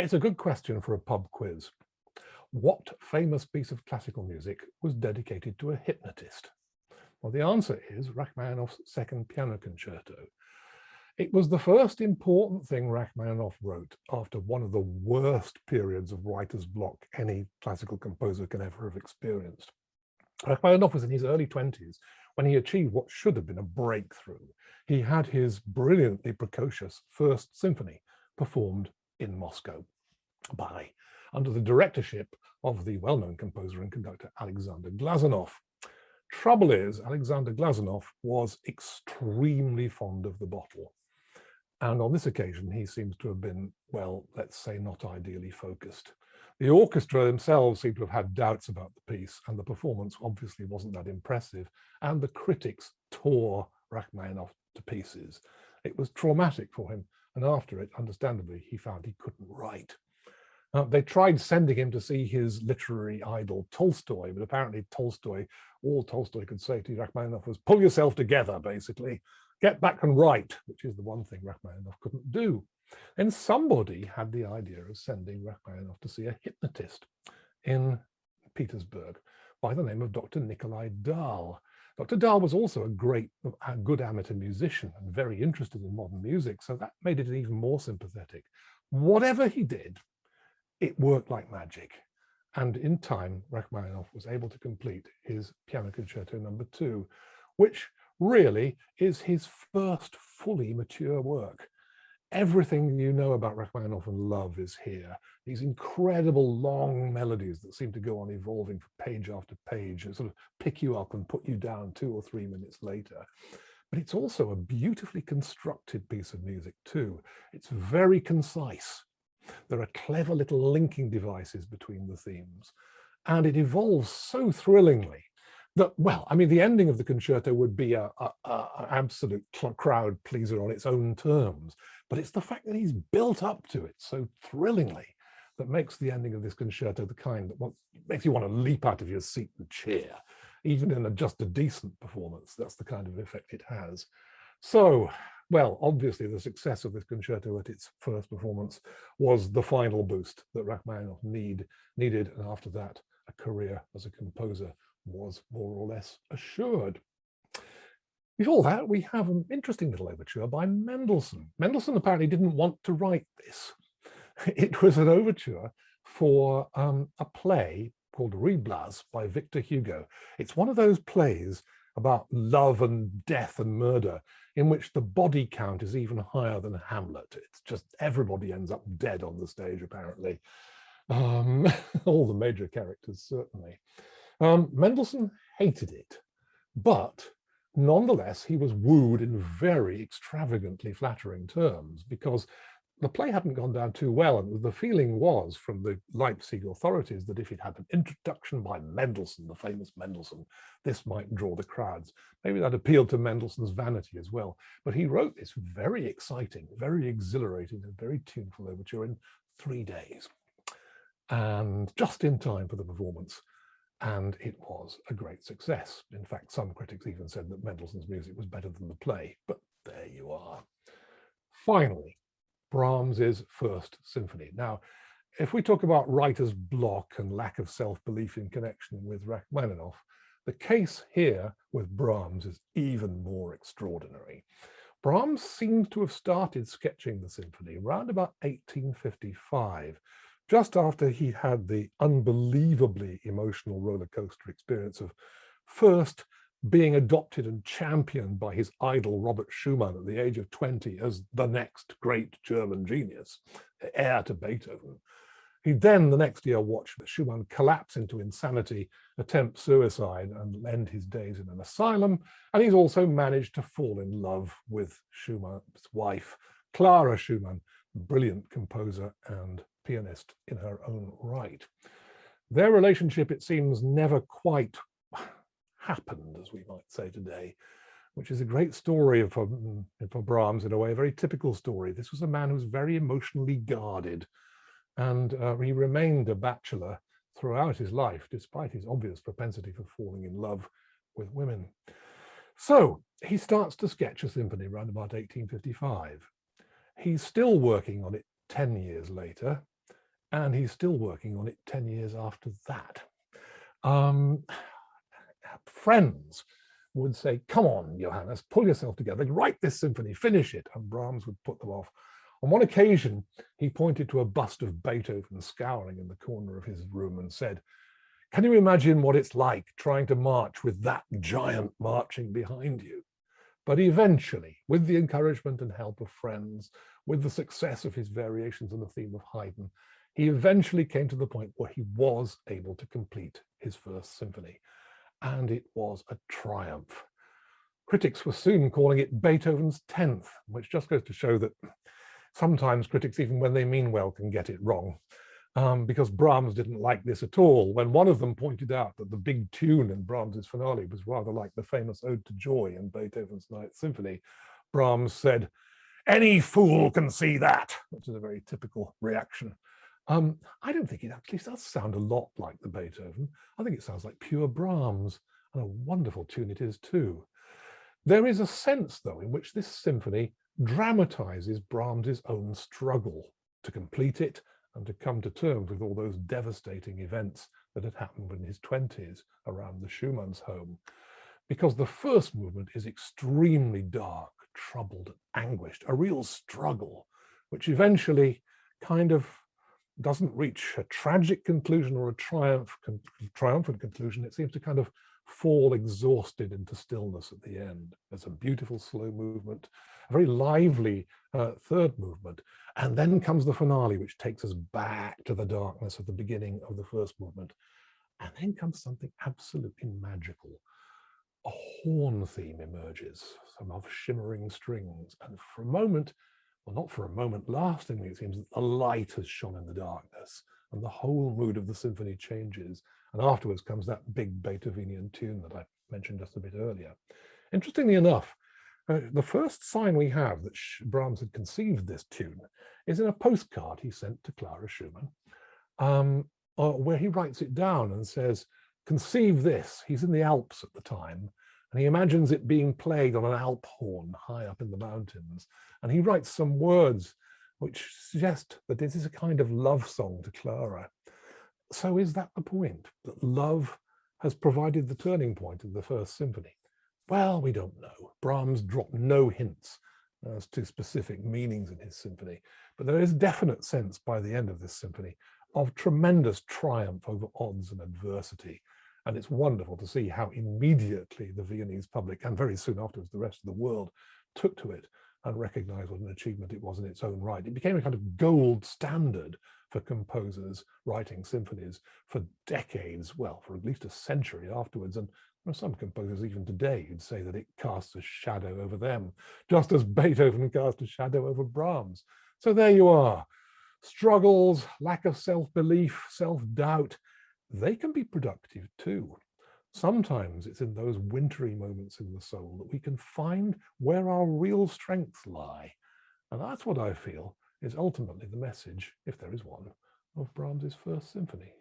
It's a good question for a pub quiz. What famous piece of classical music was dedicated to a hypnotist? Well, the answer is Rachmaninoff's Second Piano Concerto. It was the first important thing Rachmaninoff wrote after one of the worst periods of writer's block any classical composer can ever have experienced. Rachmaninoff was in his early 20s when he achieved what should have been a breakthrough. He had his brilliantly precocious First Symphony performed in Moscow under the directorship of the well-known composer and conductor Alexander Glazunov. Trouble is, Alexander Glazunov was extremely fond of the bottle. And on this occasion, he seems to have been, well, let's say, not ideally focused. The orchestra themselves seem to have had doubts about the piece, and the performance obviously wasn't that impressive. And the critics tore Rachmaninoff to pieces. It was traumatic for him, and after it, understandably, he found he couldn't write. They tried sending him to see his literary idol Tolstoy, but apparently all Tolstoy could say to Rachmaninoff was, pull yourself together, basically. Get back and write, which is the one thing Rachmaninoff couldn't do. Then somebody had the idea of sending Rachmaninoff to see a hypnotist in Petersburg by the name of Dr. Nikolai Dahl. Dr. Dahl was also a good amateur musician and very interested in modern music, so that made it even more sympathetic. Whatever he did, it worked like magic. And in time, Rachmaninoff was able to complete his Piano Concerto No. 2, which really is his first fully mature work. Everything you know about Rachmaninoff and love is here. These incredible long melodies that seem to go on evolving for page after page and sort of pick you up and put you down 2 or 3 minutes later. But it's also a beautifully constructed piece of music too. It's very concise. There are clever little linking devices between the themes, and it evolves so thrillingly that, well, I mean, the ending of the concerto would be an absolute crowd pleaser on its own terms, but it's the fact that he's built up to it so thrillingly that makes the ending of this concerto the kind that makes you want to leap out of your seat and cheer. Even in just a decent performance, that's the kind of effect it has. So, well, obviously the success of this concerto at its first performance was the final boost that Rachmaninoff needed, and after that, a career as a composer was more or less assured. Before that, we have an interesting little overture by Mendelssohn. Mendelssohn apparently didn't want to write this. It was an overture for a play called Reblaz by Victor Hugo. It's one of those plays about love and death and murder in which the body count is even higher than Hamlet. It's just everybody ends up dead on the stage, apparently. All the major characters, certainly. Mendelssohn hated it, but nonetheless, he was wooed in very extravagantly flattering terms because the play hadn't gone down too well, and the feeling was from the Leipzig authorities that if it had an introduction by Mendelssohn, the famous Mendelssohn, this might draw the crowds. Maybe that appealed to Mendelssohn's vanity as well. But he wrote this very exciting, very exhilarating, and very tuneful overture in 3 days, and just in time for the performance. And it was a great success. In fact, some critics even said that Mendelssohn's music was better than the play, but there you are. Finally, Brahms's First Symphony. Now, if we talk about writer's block and lack of self-belief in connection with Rachmaninoff, the case here with Brahms is even more extraordinary. Brahms seems to have started sketching the symphony around about 1855, just after he had the unbelievably emotional roller coaster experience of first being adopted and championed by his idol Robert Schumann at the age of 20 as the next great German genius, heir to Beethoven. He then the next year watched Schumann collapse into insanity, attempt suicide, and end his days in an asylum. And he's also managed to fall in love with Schumann's wife, Clara Schumann, brilliant composer and pianist in her own right. Their relationship, it seems, never quite happened, as we might say today, which is a great story for Brahms in a way, a very typical story. This was a man who was very emotionally guarded, and he remained a bachelor throughout his life, despite his obvious propensity for falling in love with women. So he starts to sketch a symphony around about 1855. He's still working on it 10 years later, and he's still working on it 10 years after that. Friends would say, come on, Johannes, pull yourself together, write this symphony, finish it, and Brahms would put them off. On one occasion, he pointed to a bust of Beethoven scowling in the corner of his room and said, can you imagine what it's like trying to march with that giant marching behind you? But eventually, with the encouragement and help of friends, with the success of his variations on the theme of Haydn, he eventually came to the point where he was able to complete his first symphony. And it was a triumph. Critics were soon calling it Beethoven's 10th, which just goes to show that sometimes critics, even when they mean well, can get it wrong. Because Brahms didn't like this at all. When one of them pointed out that the big tune in Brahms's finale was rather like the famous Ode to Joy in Beethoven's Ninth Symphony, Brahms said, any fool can see that, which is a very typical reaction. I don't think it actually does sound a lot like the Beethoven. I think it sounds like pure Brahms, and a wonderful tune it is too. There is a sense, though, in which this symphony dramatizes Brahms's own struggle to complete it and to come to terms with all those devastating events that had happened in his 20s around the Schumann's home. Because the first movement is extremely dark, troubled, anguished, a real struggle, which eventually kind of doesn't reach a tragic conclusion or a triumphant conclusion. It seems to kind of fall exhausted into stillness at the end. There's a beautiful slow movement, a very lively third movement, and then comes the finale, which takes us back to the darkness of the beginning of the first movement. And then comes something absolutely magical. A horn theme emerges, some of shimmering strings, and for a moment, well, not for a moment, lastingly, it seems that the light has shone in the darkness, and the whole mood of the symphony changes. And afterwards comes that big Beethovenian tune that I mentioned just a bit earlier. Interestingly enough, the first sign we have that Brahms had conceived this tune is in a postcard he sent to Clara Schumann, where he writes it down and says, conceive this. He's in the Alps at the time, and he imagines it being played on an Alp horn high up in the mountains. And he writes some words which suggest that this is a kind of love song to Clara. So is that the point, that love has provided the turning point of the first symphony? Well, we don't know. Brahms dropped no hints as to specific meanings in his symphony, but there is definite sense by the end of this symphony of tremendous triumph over odds and adversity. And it's wonderful to see how immediately the Viennese public, and very soon afterwards the rest of the world, took to it and recognized what an achievement it was in its own right. It became a kind of gold standard for composers writing symphonies for decades, well, for at least a century afterwards. And there are some composers even today who'd say that it casts a shadow over them, just as Beethoven cast a shadow over Brahms. So there you are. Struggles, lack of self-belief, self-doubt, they can be productive too. Sometimes it's in those wintry moments in the soul that we can find where our real strengths lie. And that's what I feel is ultimately the message, if there is one, of Brahms's first symphony.